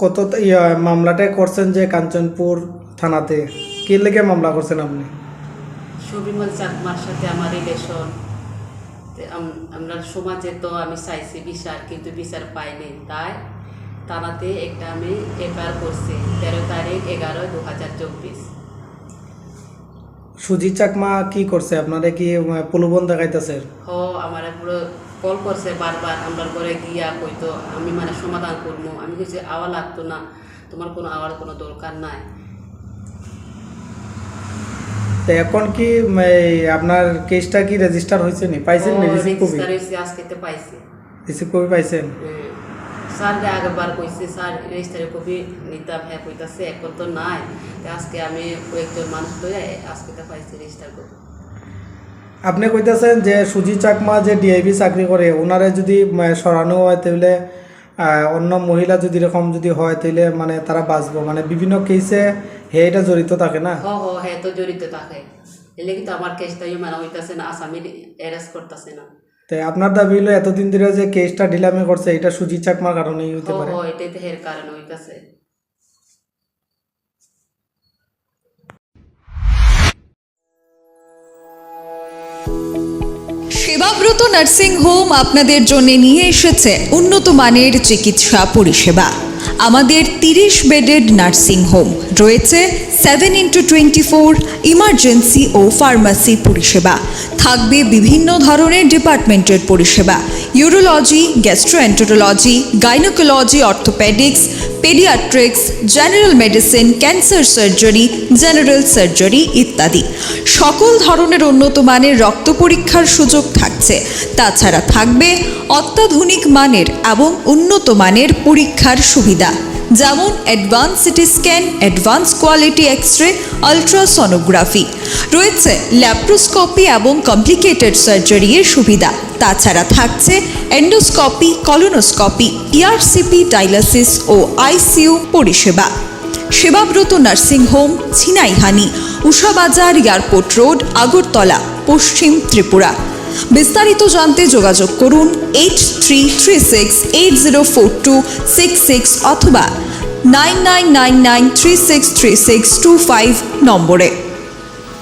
কত মামলাটা করছেন যে কাঞ্চনপুর থানাতে, কি লেগে মামলা করছেন আপনি? শবিমল চাকমার সাথে আমার রিলেশন। আমরা সমাজে তো আমি চাইছি বিচার, কিন্তু বিচার পাইনি। তাই থানাতে একটা আমি এফআইআর করছি 13 তারিখ 11/2024। সুজিত চাকমা কি করছে আপনারা? কি প্রলোভন দেখাইতেছে? আমার পুরো কল করছে বারবার, আমরা ঘরে গিয়া কইতো আমি সমাধান করবো। আমি কিছু আওয়া লাগতো না, তোমার কোনো আওয়ার কোনো দরকার নাই। তো এখন কি আপনার কেসটা কি রেজিস্টার হয়েছে নি? পাইছেন নি রিসিভ কপি? রেজিস্টার হয়েছে, আজকে তো পাইছি। রিসিভ কপি পাইছেন? স্যার আগেবার কইছে স্যার রেজিস্টারের কপি নিতাম, হ্যাঁ কইতাছে এখন তো নাই। আজকে আমি কয়েকজন মানুষ লইয়া আজকে তো পাইছি রেজিস্টার কপি। আপনি কইতেছেন যে সুজিত চাকমা যে ডিআইবি চাকরি করে, ওনারে যদি সরানো হয় তাহলে অন্য মহিলা যদি এরকম যদি হয় তাহলে তারা বাঁচবো, বিভিন্ন কেসে এটা জড়িত থাকে না? হ্যাঁ তো জড়িত থাকে। এলে কিন্তু আমার কেসটা হইতাছে না, আসামির অ্যারেস্ট করতেছে না। তো আপনার দাবি হলো এতদিন ধরে যে কেসটা ঢিলামি করছে এটা সুজিত চাকমার কারণেই হইতে পারে? এটাই তো এর কারণ হইতাছে। সেবাব্রত নার্সিং হোম আপনাদের জন্য নিয়ে এসেছে উন্নত মানের চিকিৎসা পরিষেবা। আমাদের 30 বেডেড নার্সিং হোম রয়েছে 7x24 ইমার্জেন্সি ও ফার্মাসি পরিষেবা। থাকবে বিভিন্ন ধরনের ডিপার্টমেন্টের পরিষেবা: urology, gastroenterology, gynaecology, orthopaedics, paediatrics, general medicine, cancer surgery, general surgery ইত্যাদি। সকল ধরনের উন্নত মানের রক্ত পরীক্ষার সুযোগ থাকছে। তাছাড়া থাকবে অত্যাধুনিক মানের এবং উন্নত মানের পরীক্ষার সুবিধা, যেমন advance CT scan, advance quality X-ray, ultrasonography. রয়েছে ল্যাপ্রোস্কোপি এবং কমপ্লিকেটেড সার্জারির সুবিধা। তাছাড়া থাকছে এন্ডোস্কোপি, কলোনোস্কোপি, ইআরসিপি, ডায়ালিসিস ও আইসিইউ পরিষেবা। সেবাব্রত নার্সিং হোম, ছিনাইহানি, উষাবাজার, এয়ারপোর্ট রোড, আগরতলা, পশ্চিম ত্রিপুরা। বিস্তারিত জানতে যোগাযোগ করুন 8336804266 অথবা 9999363625 নম্বরে।